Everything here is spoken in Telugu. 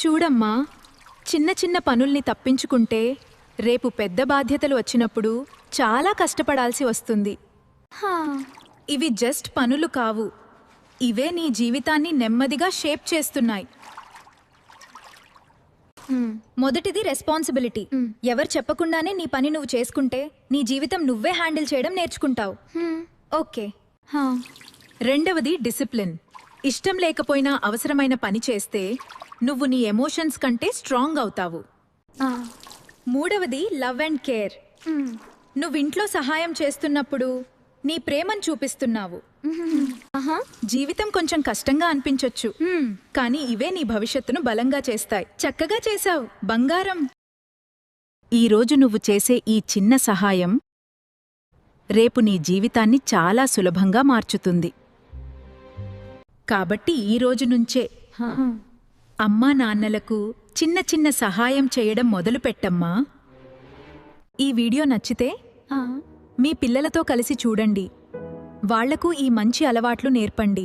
చూడమ్మా, చిన్న చిన్న పనుల్ని తప్పించుకుంటే రేపు పెద్ద బాధ్యతలు వచ్చినప్పుడు చాలా కష్టపడాల్సి వస్తుంది. ఇవి జస్ట్ పనులు కావు, ఇవే నీ జీవితాన్ని నెమ్మదిగా షేప్ చేస్తున్నాయి. మొదటిది రెస్పాన్సిబిలిటీ. ఎవరు చెప్పకుండానే నీ పని నువ్వు చేసుకుంటే నీ జీవితం నువ్వే హ్యాండిల్ చేయడం నేర్చుకుంటావు. ఓకే. రెండవది డిసిప్లిన్. ఇష్టం లేకపోయినా అవసరమైన పని చేస్తే నువ్వు నీ ఎమోషన్స్ కంటే స్ట్రాంగ్ అవుతావు. మూడవది లవ్ అండ్ కేర్. నువ్వింట్లో సహాయం చేస్తున్నప్పుడు నీ ప్రేమను చూపిస్తున్నావు. జీవితం కొంచెం కష్టంగా అనిపించొచ్చు, కానీ ఇవే నీ భవిష్యత్తును బలంగా చేస్తాయి. చక్కగా చేశావు, బంగారం. ఈరోజు నువ్వు చేసే ఈ చిన్న సహాయం రేపు నీ జీవితాన్ని చాలా సులభంగా మార్చుతుంది. కాబట్టి ఈ రోజు నుంచే అమ్మా నాన్నలకు చిన్న చిన్న సహాయం చేయడం మొదలుపెట్టమ్మా. ఈ వీడియో నచ్చితే మీ పిల్లలతో కలిసి చూడండి, వాళ్లకు ఈ మంచి అలవాట్లు నేర్పండి.